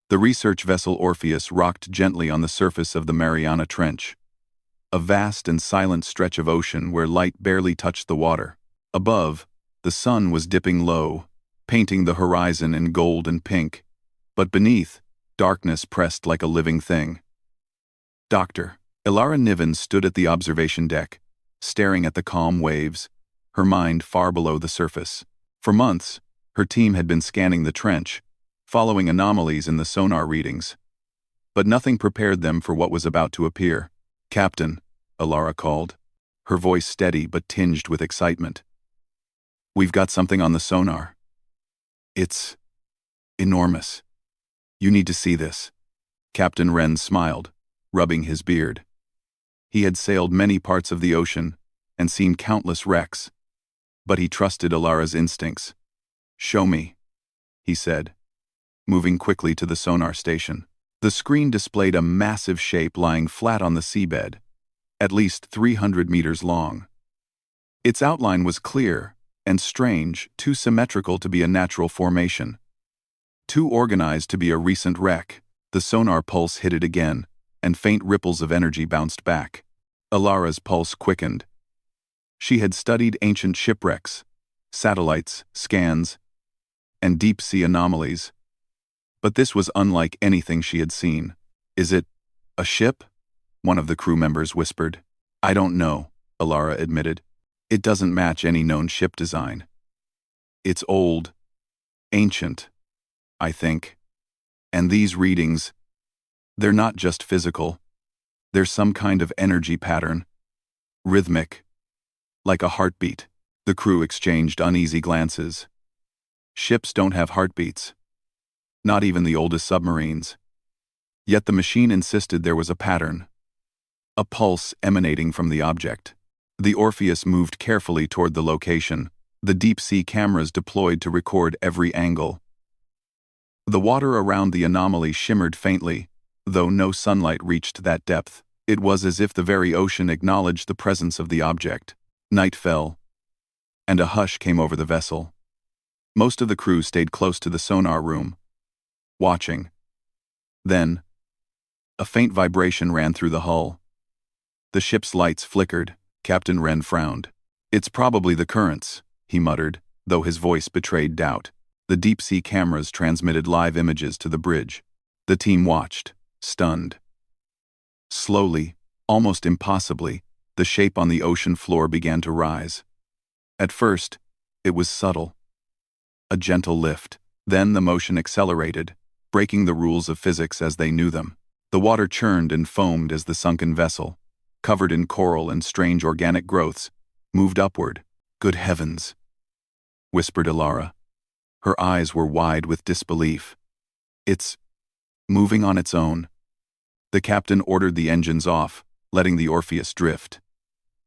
The research vessel Orpheus rocked gently on the surface of the Mariana Trench, a vast and silent stretch of ocean where light barely touched the water. Above, the sun was dipping low, painting the horizon in gold and pink, but beneath, darkness pressed like a living thing. Dr. Ilara Niven stood at the observation deck, staring at the calm waves, her mind far below the surface. For months, her team had been scanning the trench, following anomalies in the sonar readings. But nothing prepared them for what was about to appear. "Captain," Ilara called, her voice steady but tinged with excitement. "We've got something on the sonar. It's enormous. You need to see this." Captain Wren smiled, rubbing his beard. He had sailed many parts of the ocean and seen countless wrecks, but he trusted Ilara's instincts. "Show me," he said, moving quickly to the sonar station. The screen displayed a massive shape lying flat on the seabed, at least 300 meters long. Its outline was clear and strange, too symmetrical to be a natural formation, too organized to be a recent wreck. The sonar pulse hit it again, and faint ripples of energy bounced back. Ilara's pulse quickened. She had studied ancient shipwrecks, satellites, scans, and deep-sea anomalies. But this was unlike anything she had seen. "Is it a ship?" one of the crew members whispered. "I don't know," Ilara admitted. "It doesn't match any known ship design. It's old, ancient, I think. And these readings, they're not just physical. There's some kind of energy pattern, rhythmic, like a heartbeat." The crew exchanged uneasy glances. Ships don't have heartbeats. Not even the oldest submarines. Yet the machine insisted there was a pattern, a pulse emanating from the object. The Orpheus moved carefully toward the location, the deep-sea cameras deployed to record every angle. The water around the anomaly shimmered faintly, though no sunlight reached that depth. It was as if the very ocean acknowledged the presence of the object. Night fell, and a hush came over the vessel. Most of the crew stayed close to the sonar room, watching. Then, a faint vibration ran through the hull. The ship's lights flickered. Captain Wren frowned. "It's probably the currents," he muttered, though his voice betrayed doubt. The deep-sea cameras transmitted live images to the bridge. The team watched, stunned. Slowly, almost impossibly, the shape on the ocean floor began to rise. At first, it was subtle. A gentle lift. Then the motion accelerated, breaking the rules of physics as they knew them. The water churned and foamed as the sunken vessel, covered in coral and strange organic growths, moved upward. "Good heavens," whispered Ilara. Her eyes were wide with disbelief. "It's moving on its own." The captain ordered the engines off, letting the Orpheus drift.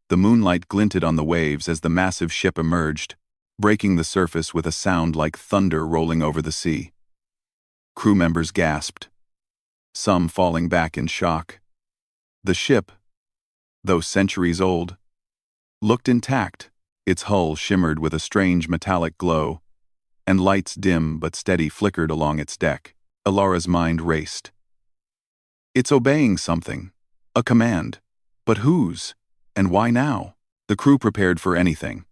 The moonlight glinted on the waves as the massive ship emerged, breaking the surface with a sound like thunder rolling over the sea. Crew members gasped, some falling back in shock. The ship, though centuries old, looked intact. Its hull shimmered with a strange metallic glow, and lights dim but steady flickered along its deck. Ilara's mind raced. It's obeying something, a command. But whose? And why now? The crew prepared for anything.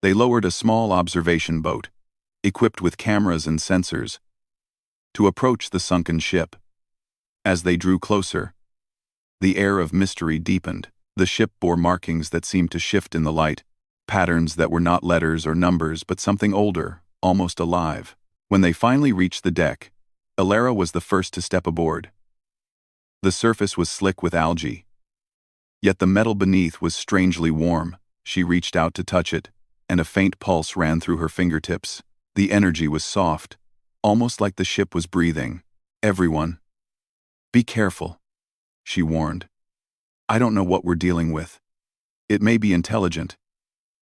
They lowered a small observation boat, equipped with cameras and sensors, to approach the sunken ship. As they drew closer, the air of mystery deepened. The ship bore markings that seemed to shift in the light, patterns that were not letters or numbers but something older, almost alive. When they finally reached the deck, Ilara was the first to step aboard. The surface was slick with algae, yet the metal beneath was strangely warm. She reached out to touch it, and a faint pulse ran through her fingertips. The energy was soft, almost like the ship was breathing. "Everyone, be careful," she warned. "I don't know what we're dealing with. It may be intelligent.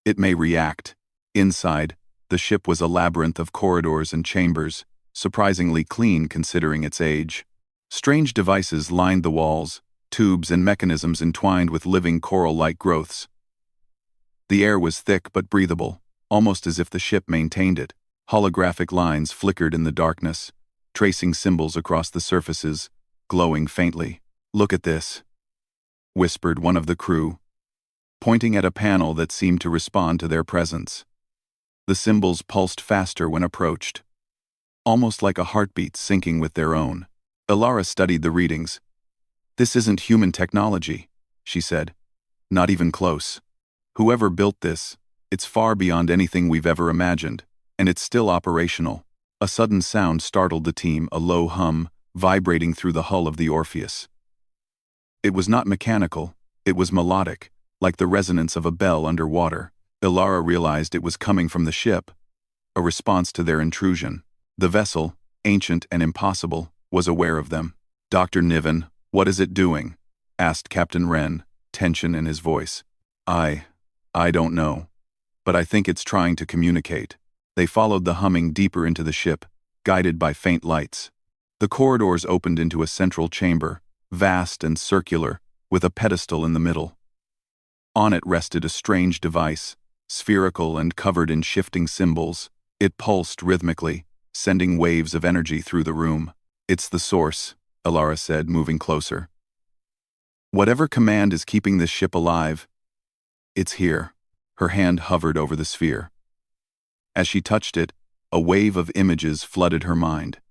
It may react." Inside, the ship was a labyrinth of corridors and chambers, surprisingly clean considering its age. Strange devices lined the walls, tubes and mechanisms entwined with living coral-like growths. The air was thick but breathable, almost as if the ship maintained it. Holographic lines flickered in the darkness, tracing symbols across the surfaces, glowing faintly. "Look at this," whispered one of the crew, pointing at a panel that seemed to respond to their presence. The symbols pulsed faster when approached, almost like a heartbeat syncing with their own. Alara studied the readings. "This isn't human technology," she said. "Not even close. Whoever built this, it's far beyond anything we've ever imagined, and it's still operational." A sudden sound startled the team, a low hum, vibrating through the hull of the Orpheus. It was not mechanical, it was melodic, like the resonance of a bell underwater. Alara realized it was coming from the ship, a response to their intrusion. The vessel, ancient and impossible, was aware of them. "Dr. Niven, what is it doing?" asked Captain Wren, tension in his voice. I don't know. But I think it's trying to communicate." They followed the humming deeper into the ship, guided by faint lights. The corridors opened into a central chamber, vast and circular, with a pedestal in the middle. On it rested a strange device, spherical and covered in shifting symbols. It pulsed rhythmically, sending waves of energy through the room. "It's the source," Alara said, moving closer. "Whatever command is keeping this ship alive, it's here." Her hand hovered over the sphere. As she touched it, a wave of images flooded her mind.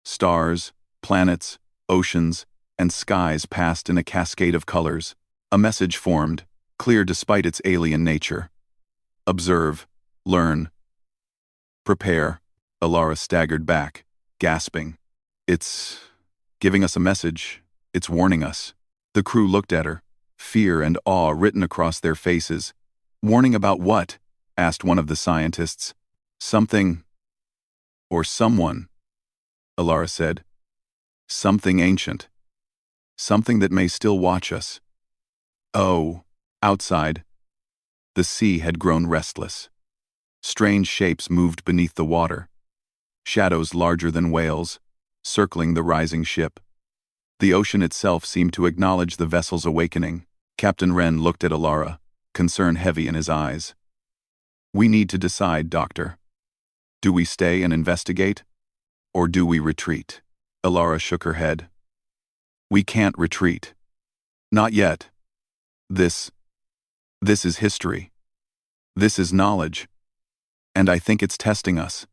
Stars, planets, oceans, and skies passed in a cascade of colors. A message formed, clear despite its alien nature. "Observe, learn, prepare." Alara staggered back, gasping. "It's giving us a message. It's warning us." The crew looked at her, fear and awe written across their faces. "Warning about what?" asked one of the scientists. "Something, or someone," Alara said. "Something ancient. Something that may still watch us." Oh, outside, the sea had grown restless. Strange shapes moved beneath the water, shadows larger than whales, circling the rising ship. The ocean itself seemed to acknowledge the vessel's awakening. Captain Wren looked at Alara, concern heavy in his eyes. "We need to decide, Doctor. Do we stay and investigate, or do we retreat?" Alara shook her head. "We can't retreat. Not yet. This is history. This is knowledge. And I think it's testing us.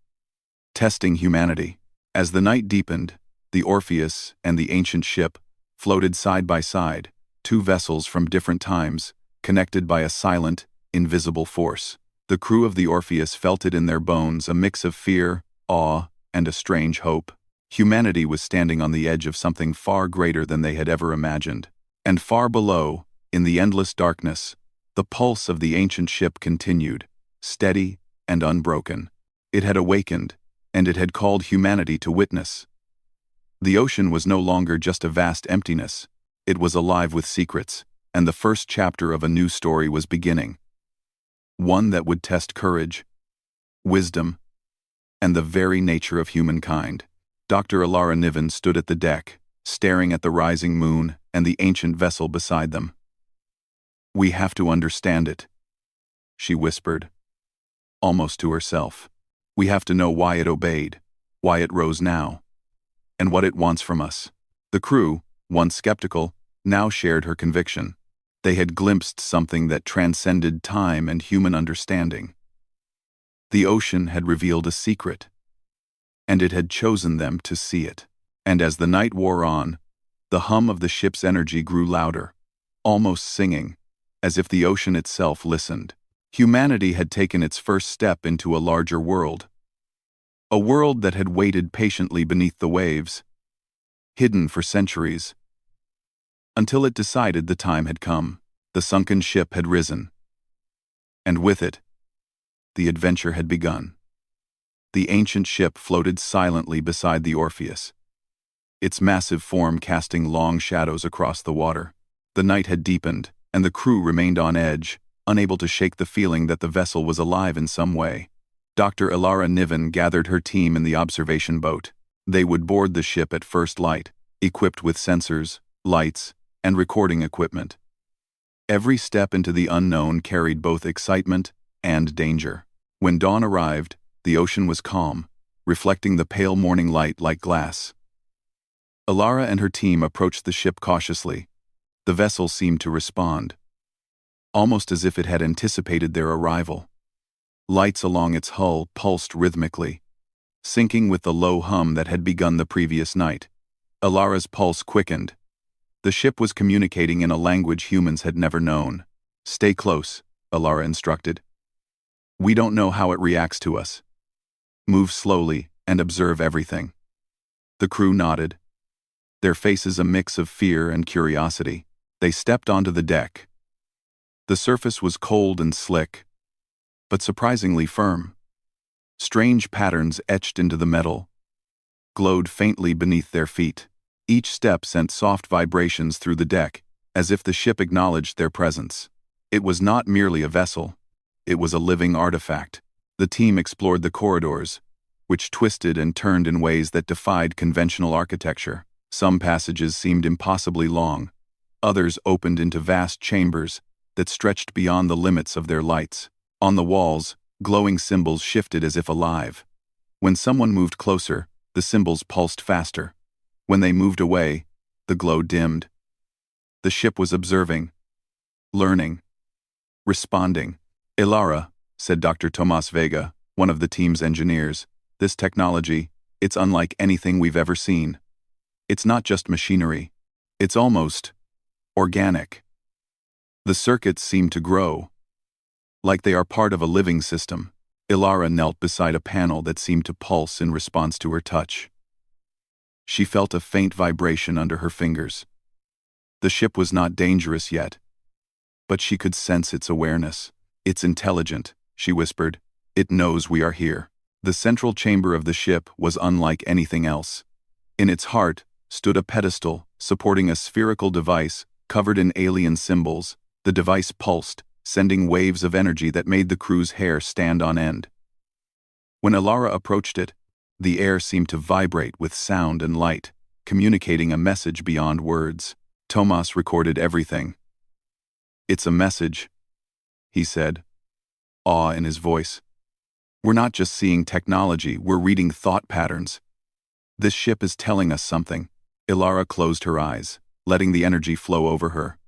Testing humanity." As the night deepened, the Orpheus and the ancient ship floated side by side, two vessels from different times, connected by a silent, invisible force. The crew of the Orpheus felt it in their bones, a mix of fear, awe, and a strange hope. Humanity was standing on the edge of something far greater than they had ever imagined. And far below, in the endless darkness, the pulse of the ancient ship continued, steady and unbroken. It had awakened, and it had called humanity to witness. The ocean was no longer just a vast emptiness. It was alive with secrets, and the first chapter of a new story was beginning. One that would test courage, wisdom, and the very nature of humankind. Dr. Alara Niven stood at the deck, staring at the rising moon and the ancient vessel beside them. "We have to understand it," she whispered, almost to herself. "We have to know why it obeyed, why it rose now, and what it wants from us." The crew, once skeptical, now shared her conviction. They had glimpsed something that transcended time and human understanding. The ocean had revealed a secret, and it had chosen them to see it. And as the night wore on, the hum of the ship's energy grew louder, almost singing, as if the ocean itself listened. Humanity had taken its first step into a larger world. A world that had waited patiently beneath the waves, hidden for centuries, until it decided the time had come. The sunken ship had risen. And with it, the adventure had begun. The ancient ship floated silently beside the Orpheus, its massive form casting long shadows across the water. The night had deepened, and the crew remained on edge, unable to shake the feeling that the vessel was alive in some way. Dr. Alara Niven gathered her team in the observation boat. They would board the ship at first light, equipped with sensors, lights, and recording equipment. Every step into the unknown carried both excitement and danger. When dawn arrived, the ocean was calm, reflecting the pale morning light like glass. Alara and her team approached the ship cautiously. The vessel seemed to respond, almost as if it had anticipated their arrival. Lights along its hull pulsed rhythmically, syncing with the low hum that had begun the previous night. Alara's pulse quickened. The ship was communicating in a language humans had never known. "Stay close," Alara instructed. "We don't know how it reacts to us. Move slowly and observe everything." The crew nodded, their faces a mix of fear and curiosity. They stepped onto the deck. The surface was cold and slick, but surprisingly firm. Strange patterns etched into the metal glowed faintly beneath their feet. Each step sent soft vibrations through the deck, as if the ship acknowledged their presence. It was not merely a vessel. It was a living artifact. The team explored the corridors, which twisted and turned in ways that defied conventional architecture. Some passages seemed impossibly long. Others opened into vast chambers that stretched beyond the limits of their lights. On the walls, glowing symbols shifted as if alive. When someone moved closer, the symbols pulsed faster. When they moved away, the glow dimmed. The ship was observing, learning, responding. "Alara," said Dr. Tomas Vega, one of the team's engineers, "this technology, it's unlike anything we've ever seen. It's not just machinery. It's almost organic." The circuits seem to grow, like they are part of a living system. Alara knelt beside a panel that seemed to pulse in response to her touch. She felt a faint vibration under her fingers. The ship was not dangerous yet, but she could sense its awareness. "It's intelligent," she whispered. "It knows we are here." The central chamber of the ship was unlike anything else. In its heart stood a pedestal supporting a spherical device covered in alien symbols. The device pulsed, sending waves of energy that made the crew's hair stand on end. When Alara approached it, the air seemed to vibrate with sound and light, communicating a message beyond words. Tomas recorded everything. "It's a message," he said, awe in his voice. "We're not just seeing technology, we're reading thought patterns. This ship is telling us something." Alara closed her eyes, letting the energy flow over her.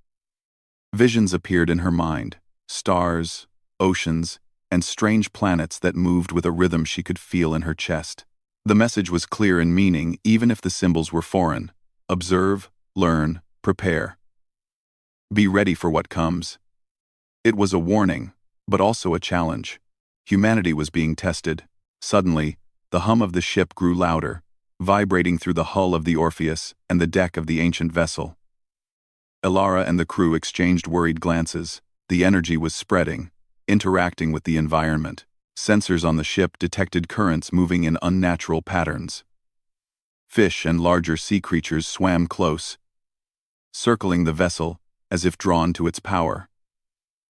Visions appeared in her mind, stars, oceans, and strange planets that moved with a rhythm she could feel in her chest. The message was clear in meaning, even if the symbols were foreign. Observe, learn, prepare. Be ready for what comes. It was a warning, but also a challenge. Humanity was being tested. Suddenly, the hum of the ship grew louder, vibrating through the hull of the Orpheus and the deck of the ancient vessel. Alara and the crew exchanged worried glances. The energy was spreading, interacting with the environment. Sensors on the ship detected currents moving in unnatural patterns. Fish and larger sea creatures swam close, circling the vessel as if drawn to its power.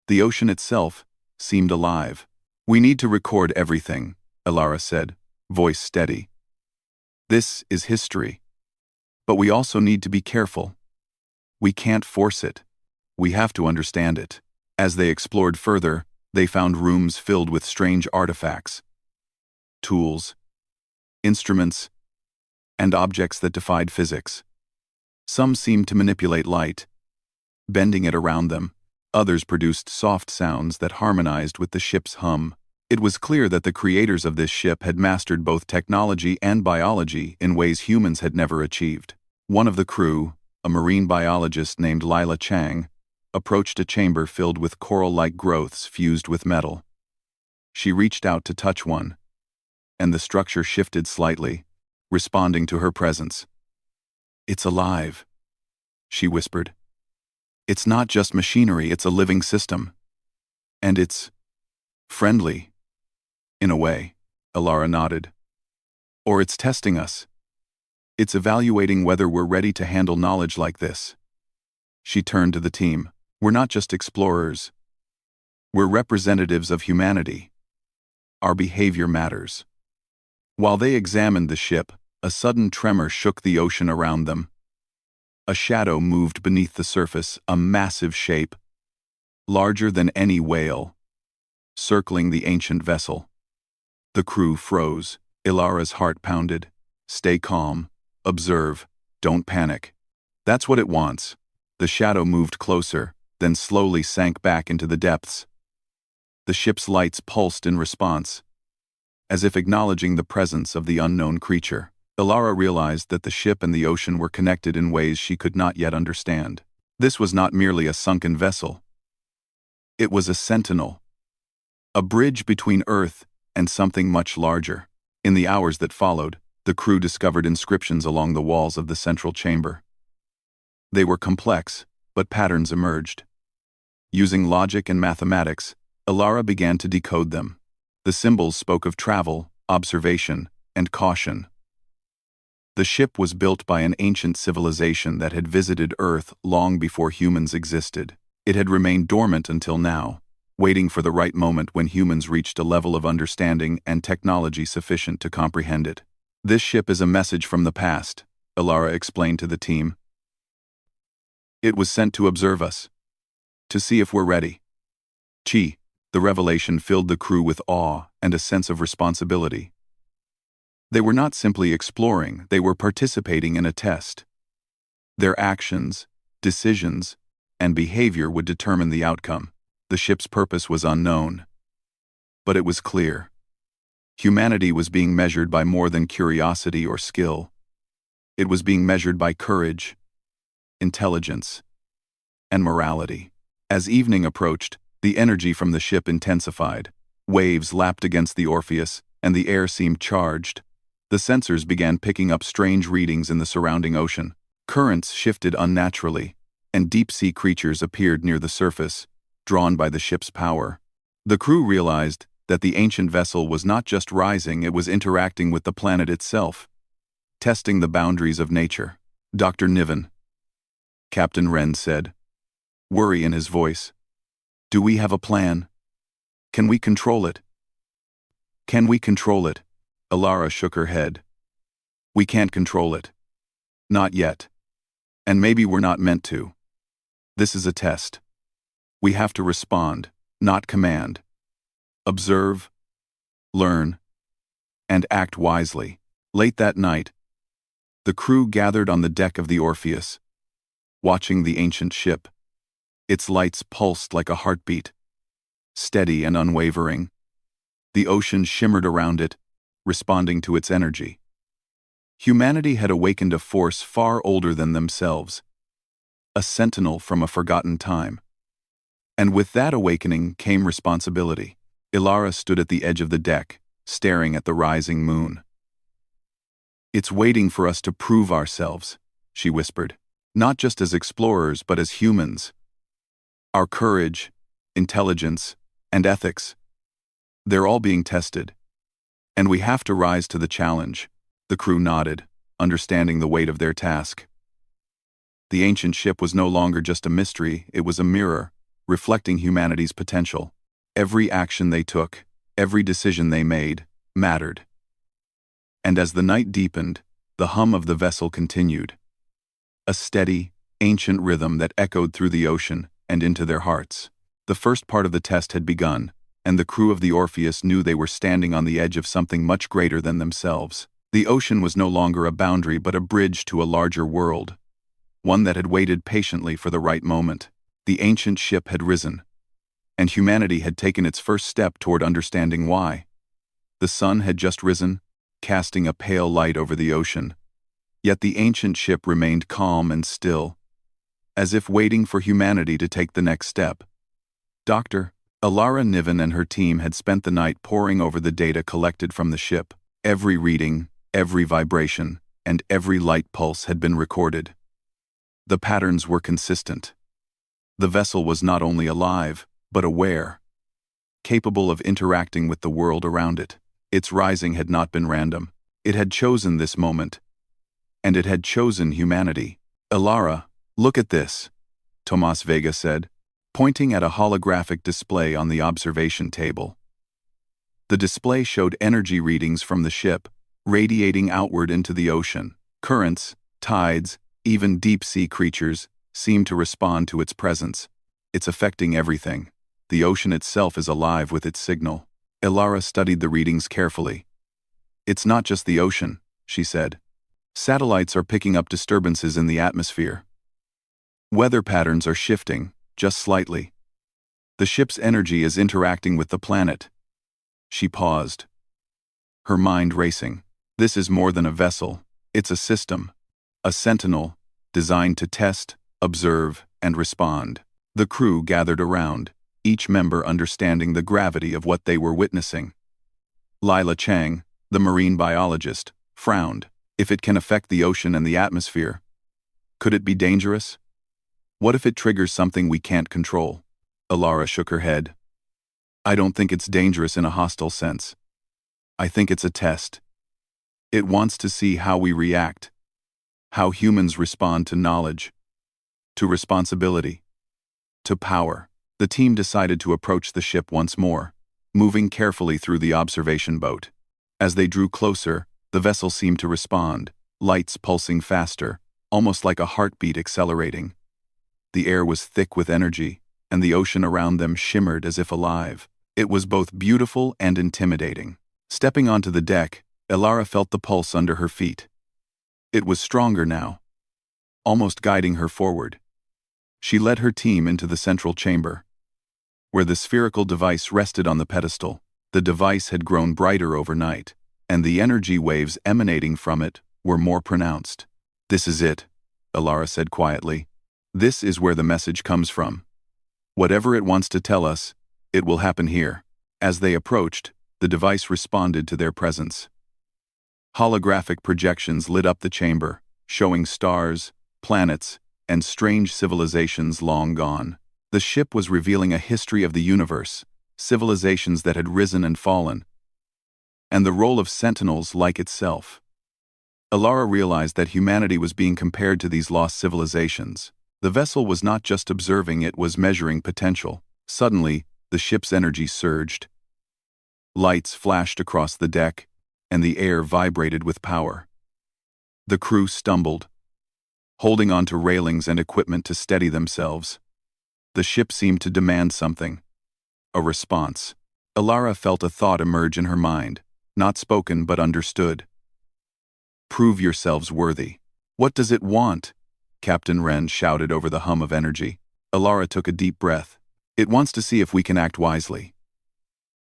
The ocean itself seemed alive. "We need to record everything," Alara said, voice steady. "This is history. But we also need to be careful. We can't force it. We have to understand it." As they explored further, they found rooms filled with strange artifacts, tools, instruments, and objects that defied physics. Some seemed to manipulate light, bending it around them. Others produced soft sounds that harmonized with the ship's hum. It was clear that the creators of this ship had mastered both technology and biology in ways humans had never achieved. One of the crew, a marine biologist named Lila Chang, approached a chamber filled with coral-like growths fused with metal. She reached out to touch one, and the structure shifted slightly, responding to her presence. "It's alive," she whispered. "It's not just machinery, it's a living system. And it's friendly, in a way," Alara nodded. "Or it's testing us. It's evaluating whether we're ready to handle knowledge like this." She turned to the team. "We're not just explorers. We're representatives of humanity. Our behavior matters." While they examined the ship, a sudden tremor shook the ocean around them. A shadow moved beneath the surface, a massive shape, larger than any whale, circling the ancient vessel. The crew froze. Ilara's heart pounded. Stay calm. Observe. Don't panic. That's what it wants. The shadow moved closer, then slowly sank back into the depths. The ship's lights pulsed in response, as if acknowledging the presence of the unknown creature. Ilara realized that the ship and the ocean were connected in ways she could not yet understand. This was not merely a sunken vessel. It was a sentinel. A bridge between Earth and something much larger. In the hours that followed, the crew discovered inscriptions along the walls of the central chamber. They were complex, but patterns emerged. Using logic and mathematics, Ilara began to decode them. The symbols spoke of travel, observation, and caution. The ship was built by an ancient civilization that had visited Earth long before humans existed. It had remained dormant until now, waiting for the right moment when humans reached a level of understanding and technology sufficient to comprehend it. This ship is a message from the past, Ilara explained to the team. It was sent to observe us, to see if we're ready. The revelation filled the crew with awe and a sense of responsibility. They were not simply exploring, they were participating in a test. Their actions, decisions, and behavior would determine the outcome. The ship's purpose was unknown, but it was clear. Humanity was being measured by more than curiosity or skill. It was being measured by courage, intelligence, and morality. As evening approached, the energy from the ship intensified. Waves lapped against the Orpheus, and the air seemed charged. The sensors began picking up strange readings in the surrounding ocean. Currents shifted unnaturally, and deep-sea creatures appeared near the surface, drawn by the ship's power. The crew realized that the ancient vessel was not just rising, it was interacting with the planet itself, testing the boundaries of nature. Dr. Niven, Captain Wren said, worry in his voice. Do we have a plan? Can we control it? Can we control it? Ilara shook her head. We can't control it. Not yet. And maybe we're not meant to. This is a test. We have to respond, not command. Observe, learn, and act wisely. Late that night, the crew gathered on the deck of the Orpheus, watching the ancient ship. Its lights pulsed like a heartbeat, steady and unwavering. The ocean shimmered around it, responding to its energy. Humanity had awakened a force far older than themselves, a sentinel from a forgotten time. And with that awakening came responsibility. Ilara stood at the edge of the deck, staring at the rising moon. It's waiting for us to prove ourselves, she whispered, not just as explorers but as humans. Our courage, intelligence, and ethics, they're all being tested. And we have to rise to the challenge. The crew nodded, understanding the weight of their task. The ancient ship was no longer just a mystery, it was a mirror, reflecting humanity's potential. Every action they took, every decision they made, mattered. And as the night deepened, the hum of the vessel continued. A steady, ancient rhythm that echoed through the ocean and into their hearts. The first part of the test had begun, and the crew of the Orpheus knew they were standing on the edge of something much greater than themselves. The ocean was no longer a boundary but a bridge to a larger world, one that had waited patiently for the right moment. The ancient ship had risen, and humanity had taken its first step toward understanding why. The sun had just risen, casting a pale light over the ocean, yet the ancient ship remained calm and still, as if waiting for humanity to take the next step. Dr. Ilara Niven and her team had spent the night poring over the data collected from the ship. Every reading, every vibration, and every light pulse had been recorded. The patterns were consistent. The vessel was not only alive, but aware, capable of interacting with the world around it. Its rising had not been random. It had chosen this moment, and it had chosen humanity. Ilara, look at this, Tomas Vega said, pointing at a holographic display on the observation table. The display showed energy readings from the ship, radiating outward into the ocean. Currents, tides, even deep-sea creatures seemed to respond to its presence. It's affecting everything. The ocean itself is alive with its signal. Ilara studied the readings carefully. It's not just the ocean, she said. Satellites are picking up disturbances in the atmosphere. Weather patterns are shifting, just slightly. The ship's energy is interacting with the planet. She paused, her mind racing. This is more than a vessel, it's a system. A sentinel, designed to test, observe, and respond. The crew gathered around, each member understanding the gravity of what they were witnessing. Lila Chang, the marine biologist, frowned. If it can affect the ocean and the atmosphere, could it be dangerous? What if it triggers something we can't control? Alara shook her head. I don't think it's dangerous in a hostile sense. I think it's a test. It wants to see how we react, how humans respond to knowledge, to responsibility, to power. The team decided to approach the ship once more, moving carefully through the observation boat. As they drew closer, the vessel seemed to respond, lights pulsing faster, almost like a heartbeat accelerating. The air was thick with energy, and the ocean around them shimmered as if alive. It was both beautiful and intimidating. Stepping onto the deck, Alara felt the pulse under her feet. It was stronger now, almost guiding her forward. She led her team into the central chamber, where the spherical device rested on the pedestal. The device had grown brighter overnight, and the energy waves emanating from it were more pronounced. This is it, Alara said quietly. This is where the message comes from. Whatever it wants to tell us, it will happen here. As they approached, the device responded to their presence. Holographic projections lit up the chamber, showing stars, planets, and strange civilizations long gone. The ship was revealing a history of the universe, civilizations that had risen and fallen, and the role of sentinels like itself. Alara realized that humanity was being compared to these lost civilizations. The vessel was not just observing, it was measuring potential. Suddenly, the ship's energy surged. Lights flashed across the deck, and the air vibrated with power. The crew stumbled, holding onto railings and equipment to steady themselves. The ship seemed to demand something. A response. Alara felt a thought emerge in her mind, not spoken but understood. Prove yourselves worthy. What does it want? Captain Wren shouted over the hum of energy. Alara took a deep breath. It wants to see if we can act wisely.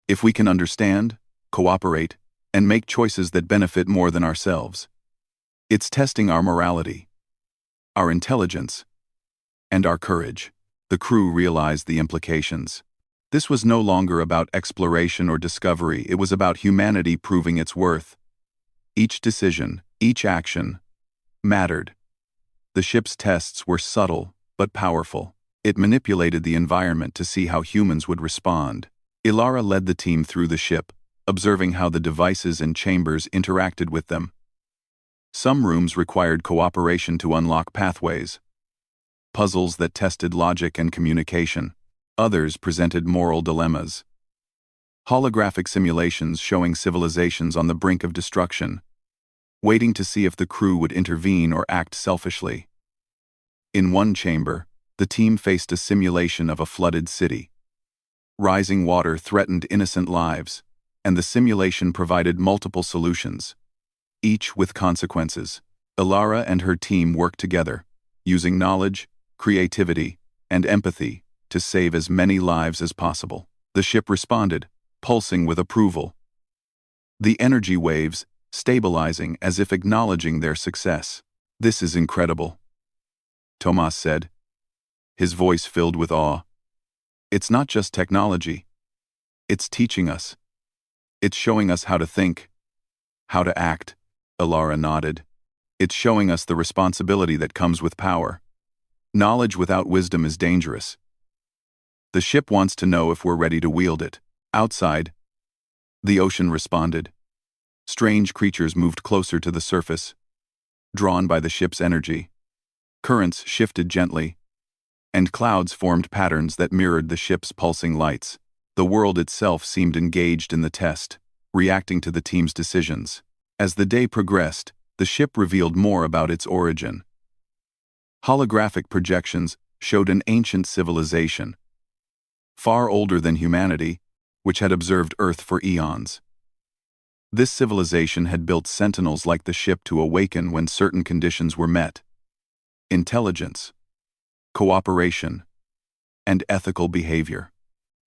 If we can understand, cooperate, and make choices that benefit more than ourselves. It's testing our morality, our intelligence, and our courage. The crew realized the implications. This was no longer about exploration or discovery, it was about humanity proving its worth. Each decision, each action, mattered. The ship's tests were subtle, but powerful. It manipulated the environment to see how humans would respond. Alara led the team through the ship, observing how the devices and chambers interacted with them. Some rooms required cooperation to unlock pathways, puzzles that tested logic and communication. Others presented moral dilemmas. Holographic simulations showing civilizations on the brink of destruction, waiting to see if the crew would intervene or act selfishly. In one chamber, the team faced a simulation of a flooded city. Rising water threatened innocent lives, and the simulation provided multiple solutions, each with consequences. Alara and her team worked together, using knowledge, creativity, and empathy to save as many lives as possible. The ship responded, pulsing with approval. The energy waves stabilizing as if acknowledging their success. This is incredible, Tomas said, his voice filled with awe. It's not just technology. It's teaching us. It's showing us how to think, how to act. Alara nodded. It's showing us the responsibility that comes with power. Knowledge without wisdom is dangerous. The ship wants to know if we're ready to wield it. Outside, the ocean responded. Strange creatures moved closer to the surface, drawn by the ship's energy. Currents shifted gently, and clouds formed patterns that mirrored the ship's pulsing lights. The world itself seemed engaged in the test, reacting to the team's decisions. As the day progressed, the ship revealed more about its origin. Holographic projections showed an ancient civilization, far older than humanity, which had observed Earth for eons. This civilization had built sentinels like the ship to awaken when certain conditions were met. Intelligence, cooperation, and ethical behavior.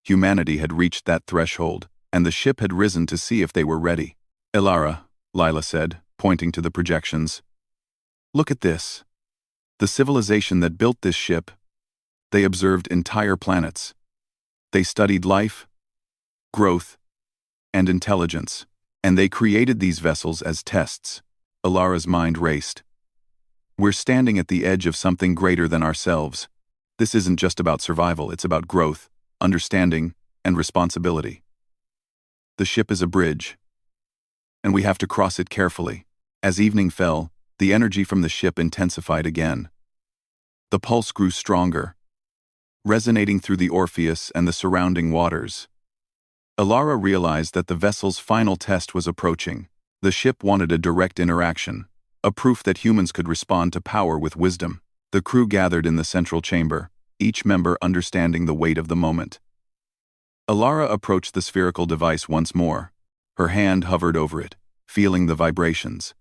Humanity had reached that threshold, and the ship had risen to see if they were ready. "Elara," Lila said, pointing to the projections. "Look at this. The civilization that built this ship, they observed entire planets. They studied life, growth, and intelligence, and they created these vessels as tests." Elara's mind raced. "We're standing at the edge of something greater than ourselves. This isn't just about survival, it's about growth, understanding, and responsibility. The ship is a bridge, and we have to cross it carefully." As evening fell, the energy from the ship intensified again. The pulse grew stronger, resonating through the Orpheus and the surrounding waters. Elara realized that the vessel's final test was approaching. The ship wanted a direct interaction, a proof that humans could respond to power with wisdom. The crew gathered in the central chamber, each member understanding the weight of the moment. Elara approached the spherical device once more. Her hand hovered over it, feeling the vibrations.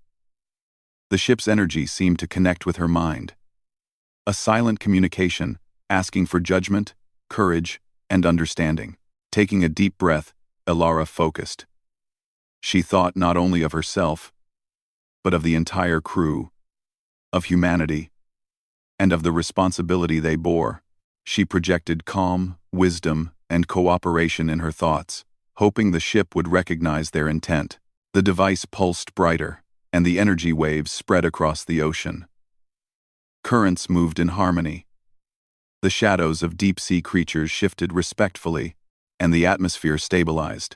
The ship's energy seemed to connect with her mind. A silent communication, asking for judgment, courage, and understanding. Taking a deep breath, Elara focused. She thought not only of herself, but of the entire crew, of humanity, and of the responsibility they bore. She projected calm, wisdom, and cooperation in her thoughts, hoping the ship would recognize their intent. The device pulsed brighter, and the energy waves spread across the ocean. Currents moved in harmony. The shadows of deep-sea creatures shifted respectfully, and the atmosphere stabilized.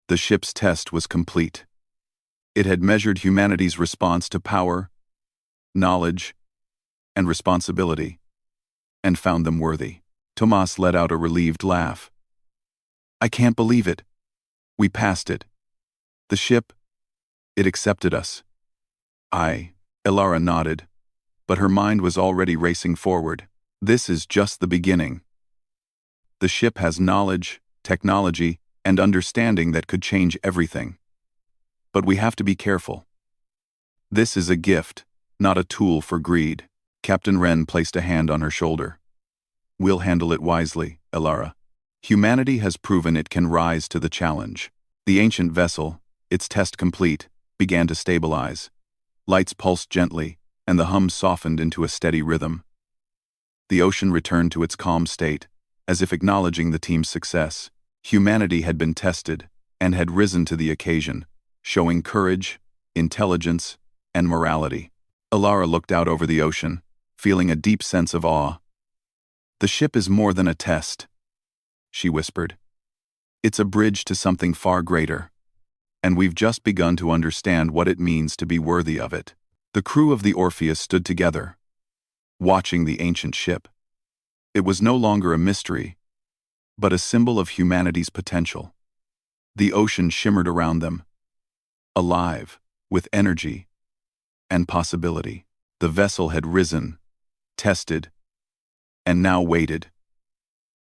The ship's test was complete. It had measured humanity's response to power, knowledge, and responsibility, and found them worthy. Tomas let out a relieved laugh. "I can't believe it. We passed it. The ship, it accepted us." Elara nodded, but her mind was already racing forward. "This is just the beginning. The ship has knowledge, technology, and understanding that could change everything. But we have to be careful. This is a gift, not a tool for greed." Captain Wren placed a hand on her shoulder. "We'll handle it wisely, Elara. Humanity has proven it can rise to the challenge." The ancient vessel, its test complete, began to stabilize. Lights pulsed gently, and the hum softened into a steady rhythm. The ocean returned to its calm state, as if acknowledging the team's success. Humanity had been tested, and had risen to the occasion, showing courage, intelligence, and morality. Elara looked out over the ocean, feeling a deep sense of awe. "The ship is more than a test," she whispered. "It's a bridge to something far greater, and we've just begun to understand what it means to be worthy of it." The crew of the Orpheus stood together, watching the ancient ship. It was no longer a mystery, but a symbol of humanity's potential. The ocean shimmered around them, alive, with energy and possibility. The vessel had risen, tested, and now waited,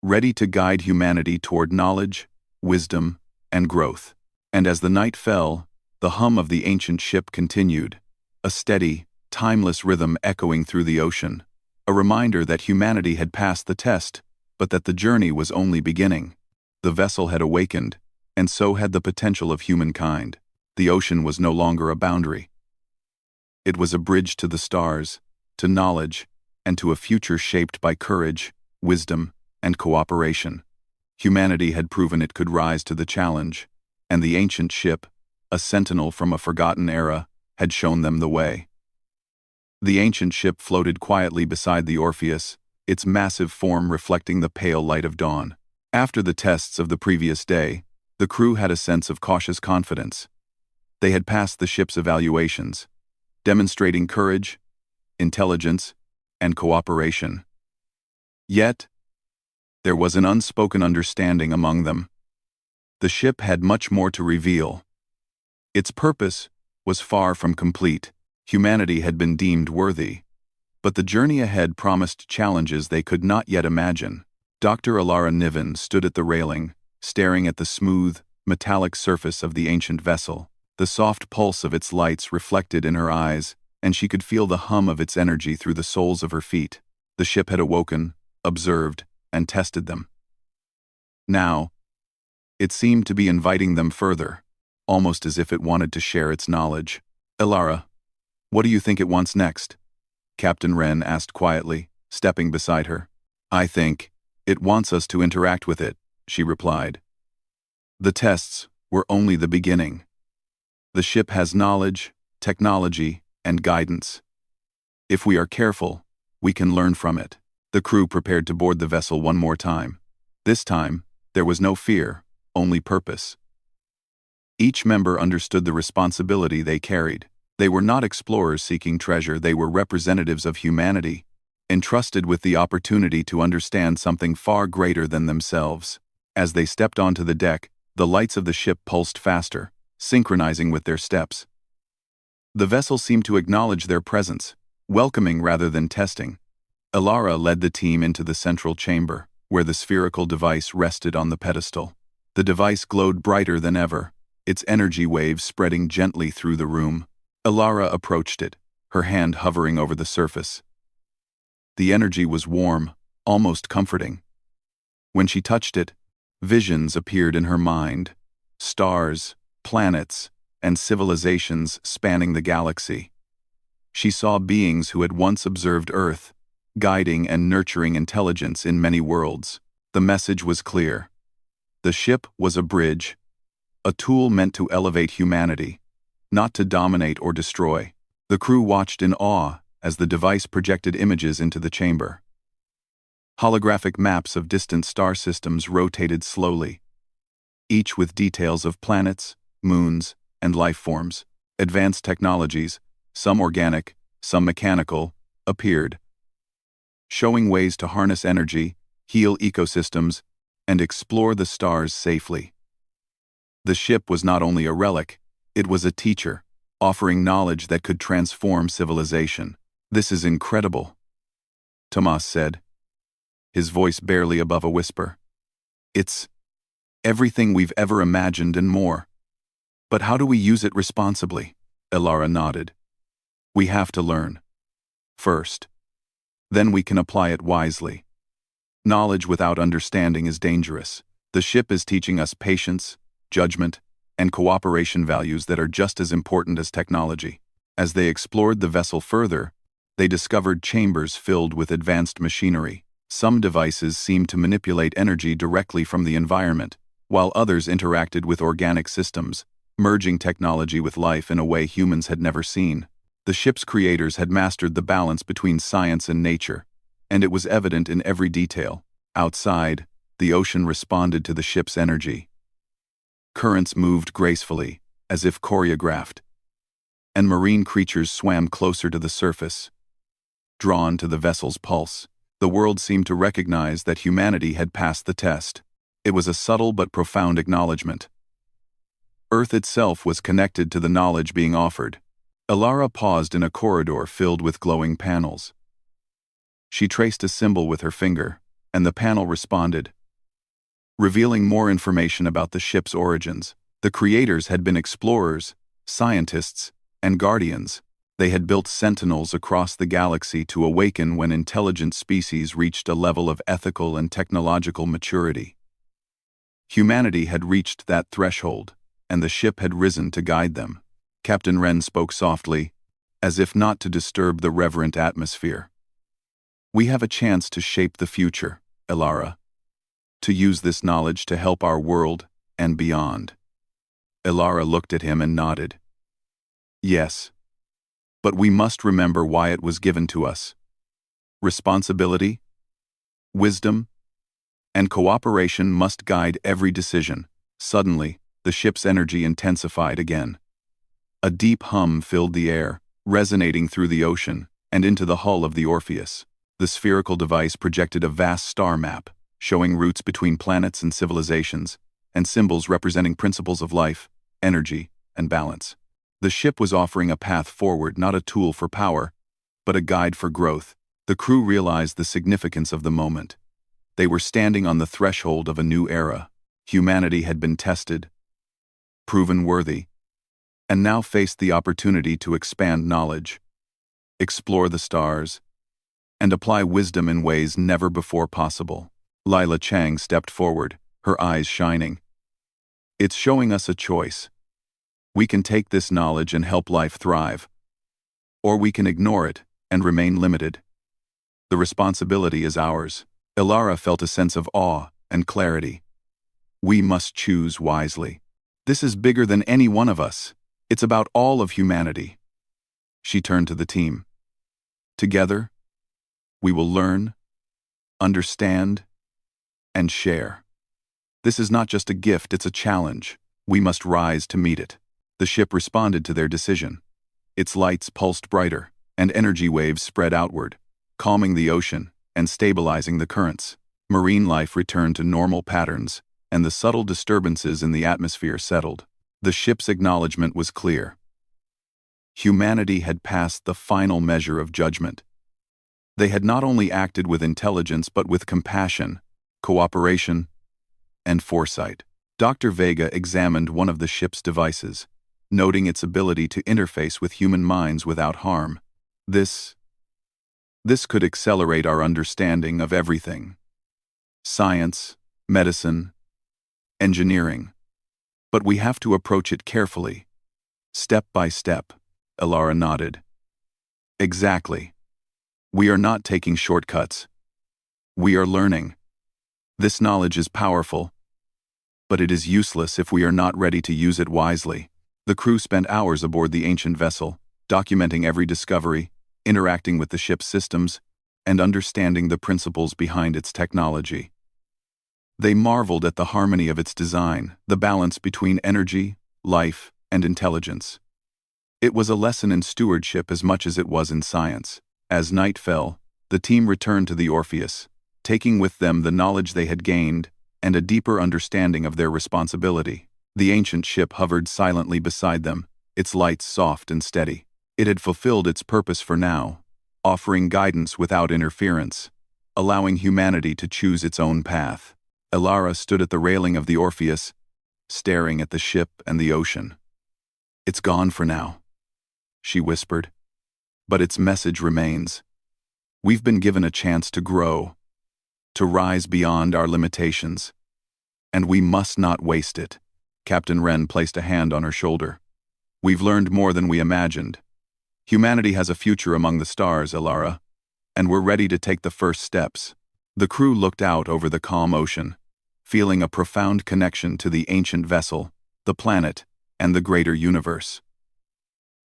ready to guide humanity toward knowledge, wisdom, and growth. And as the night fell, the hum of the ancient ship continued, a steady, timeless rhythm echoing through the ocean, a reminder that humanity had passed the test, but that the journey was only beginning. The vessel had awakened, and so had the potential of humankind. The ocean was no longer a boundary. It was a bridge to the stars, to knowledge, and to a future shaped by courage, wisdom, and cooperation. Humanity had proven it could rise to the challenge, and the ancient ship, a sentinel from a forgotten era, had shown them the way. The ancient ship floated quietly beside the Orpheus, its massive form reflecting the pale light of dawn. After the tests of the previous day, the crew had a sense of cautious confidence. They had passed the ship's evaluations, demonstrating courage, intelligence, and cooperation. Yet, there was an unspoken understanding among them. The ship had much more to reveal. Its purpose was far from complete. Humanity had been deemed worthy, but the journey ahead promised challenges they could not yet imagine. Dr. Elara Niven stood at the railing, staring at the smooth, metallic surface of the ancient vessel. The soft pulse of its lights reflected in her eyes, and she could feel the hum of its energy through the soles of her feet. The ship had awoken, observed, and tested them. Now, it seemed to be inviting them further, almost as if it wanted to share its knowledge. "Elara, what do you think it wants next?" Captain Wren asked quietly, stepping beside her. "I think it wants us to interact with it," she replied. "The tests were only the beginning. The ship has knowledge, technology, and guidance. If we are careful, we can learn from it." The crew prepared to board the vessel one more time. This time, there was no fear, only purpose. Each member understood the responsibility they carried. They were not explorers seeking treasure, they were representatives of humanity, entrusted with the opportunity to understand something far greater than themselves. As they stepped onto the deck, the lights of the ship pulsed faster, synchronizing with their steps. The vessel seemed to acknowledge their presence, welcoming rather than testing. Elara led the team into the central chamber, where the spherical device rested on the pedestal. The device glowed brighter than ever, its energy waves spreading gently through the room. Elara approached it, her hand hovering over the surface. The energy was warm, almost comforting. When she touched it, visions appeared in her mind: stars, planets, and civilizations spanning the galaxy. She saw beings who had once observed Earth, guiding and nurturing intelligence in many worlds. The message was clear. The ship was a bridge, a tool meant to elevate humanity, not to dominate or destroy. The crew watched in awe as the device projected images into the chamber. Holographic maps of distant star systems rotated slowly, each with details of planets, moons, and life forms. Advanced technologies, some organic, some mechanical, appeared, showing ways to harness energy, heal ecosystems, and explore the stars safely. The ship was not only a relic, it was a teacher, offering knowledge that could transform civilization. "This is incredible," Tomas said, his voice barely above a whisper. "It's everything we've ever imagined and more. But how do we use it responsibly?" Elara nodded. "We have to learn first. Then we can apply it wisely. Knowledge without understanding is dangerous. The ship is teaching us patience, judgment, and cooperation values that are just as important as technology." As they explored the vessel further, they discovered chambers filled with advanced machinery. Some devices seemed to manipulate energy directly from the environment, while others interacted with organic systems, merging technology with life in a way humans had never seen. The ship's creators had mastered the balance between science and nature, and it was evident in every detail. Outside, the ocean responded to the ship's energy. Currents moved gracefully, as if choreographed, and marine creatures swam closer to the surface, drawn to the vessel's pulse. The world seemed to recognize that humanity had passed the test. It was a subtle but profound acknowledgement. Earth itself was connected to the knowledge being offered. Elara paused in a corridor filled with glowing panels. She traced a symbol with her finger, and the panel responded, revealing more information about the ship's origins. The creators had been explorers, scientists, and guardians. They had built sentinels across the galaxy to awaken when intelligent species reached a level of ethical and technological maturity. Humanity had reached that threshold, and the ship had risen to guide them. Captain Wren spoke softly, as if not to disturb the reverent atmosphere. "We have a chance to shape the future, Elara. To use this knowledge to help our world and beyond." Elara looked at him and nodded. "Yes. But we must remember why it was given to us. Responsibility, wisdom, and cooperation must guide every decision." Suddenly, the ship's energy intensified again. A deep hum filled the air, resonating through the ocean and into the hull of the Orpheus. The spherical device projected a vast star map, showing routes between planets and civilizations, and symbols representing principles of life, energy, and balance. The ship was offering a path forward, not a tool for power, but a guide for growth. The crew realized the significance of the moment. They were standing on the threshold of a new era. Humanity had been tested, proven worthy, and now faced the opportunity to expand knowledge, explore the stars, and apply wisdom in ways never before possible. Lila Chang stepped forward, her eyes shining. It's showing us a choice. We can take this knowledge and help life thrive, or we can ignore it and remain limited. The responsibility is ours. Ilara felt a sense of awe and clarity. We must choose wisely. This is bigger than any one of us. It's about all of humanity. She turned to the team. Together, we will learn, understand, and share. This is not just a gift, it's a challenge. We must rise to meet it. The ship responded to their decision. Its lights pulsed brighter, and energy waves spread outward, calming the ocean and stabilizing the currents. Marine life returned to normal patterns, and the subtle disturbances in the atmosphere settled. The ship's acknowledgement was clear. Humanity had passed the final measure of judgment. They had not only acted with intelligence but with compassion, cooperation, and foresight. Dr. Vega examined one of the ship's devices, noting its ability to interface with human minds without harm. This could accelerate our understanding of everything. Science, medicine, engineering. But we have to approach it carefully, step by step. Ilara nodded. Exactly. We are not taking shortcuts. We are learning. This knowledge is powerful, but it is useless if we are not ready to use it wisely. The crew spent hours aboard the ancient vessel, documenting every discovery, interacting with the ship's systems, and understanding the principles behind its technology. They marveled at the harmony of its design, the balance between energy, life, and intelligence. It was a lesson in stewardship as much as it was in science. As night fell, the team returned to the Orpheus, taking with them the knowledge they had gained and a deeper understanding of their responsibility. The ancient ship hovered silently beside them, its lights soft and steady. It had fulfilled its purpose for now, offering guidance without interference, allowing humanity to choose its own path. Ilara stood at the railing of the Orpheus, staring at the ship and the ocean. "It's gone for now," she whispered. "But its message remains. We've been given a chance to grow, to rise beyond our limitations, and we must not waste it." Captain Wren placed a hand on her shoulder. "We've learned more than we imagined. Humanity has a future among the stars, Ilara, and we're ready to take the first steps." The crew looked out over the calm ocean, feeling a profound connection to the ancient vessel, the planet, and the greater universe.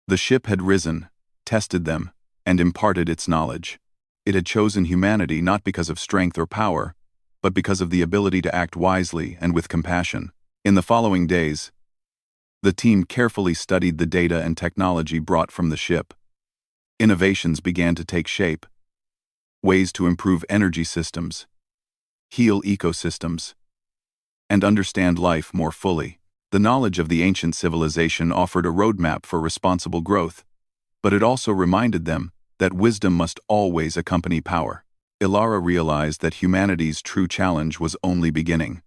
The ship had risen, tested them, and imparted its knowledge. It had chosen humanity not because of strength or power, but because of the ability to act wisely and with compassion. In the following days, the team carefully studied the data and technology brought from the ship. Innovations began to take shape. Ways to improve energy systems, heal ecosystems, and understand life more fully. The knowledge of the ancient civilization offered a roadmap for responsible growth, but it also reminded them that wisdom must always accompany power. Ilara realized that humanity's true challenge was only beginning.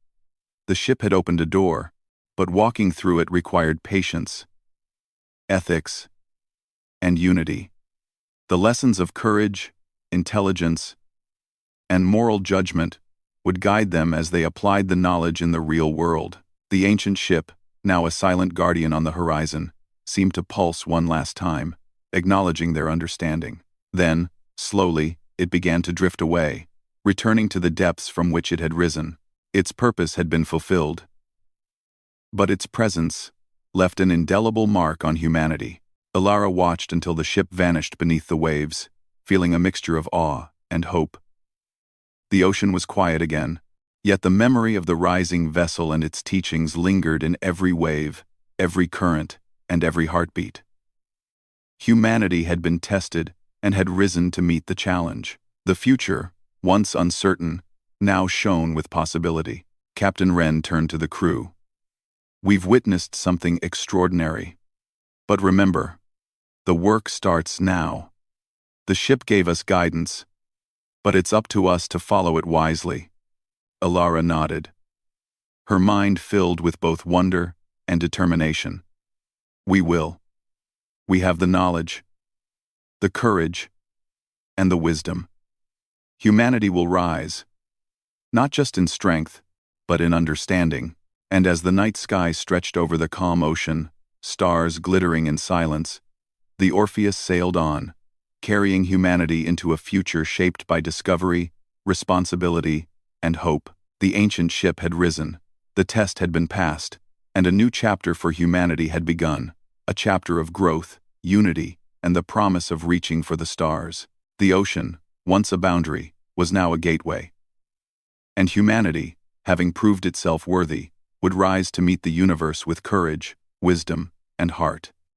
The ship had opened a door, but walking through it required patience, ethics, and unity. The lessons of courage, intelligence, and moral judgment would guide them as they applied the knowledge in the real world. The ancient ship, now a silent guardian on the horizon, seemed to pulse one last time, acknowledging their understanding. Then, slowly, it began to drift away, returning to the depths from which it had risen. Its purpose had been fulfilled, but its presence left an indelible mark on humanity. Ilara watched until the ship vanished beneath the waves, feeling a mixture of awe and hope. The ocean was quiet again, yet the memory of the rising vessel and its teachings lingered in every wave, every current, and every heartbeat. Humanity had been tested and had risen to meet the challenge. The future, once uncertain, now shone with possibility. Captain Wren turned to the crew. "We've witnessed something extraordinary. But remember, the work starts now. The ship gave us guidance, but it's up to us to follow it wisely." Ilara nodded, her mind filled with both wonder and determination. We will. We have the knowledge, the courage, and the wisdom. Humanity will rise, not just in strength, but in understanding. And as the night sky stretched over the calm ocean, stars glittering in silence, the Orpheus sailed on, carrying humanity into a future shaped by discovery, responsibility, and hope. The ancient ship had risen, the test had been passed, and a new chapter for humanity had begun, a chapter of growth, unity, and the promise of reaching for the stars. The ocean, once a boundary, was now a gateway. And humanity, having proved itself worthy, would rise to meet the universe with courage, wisdom, and heart.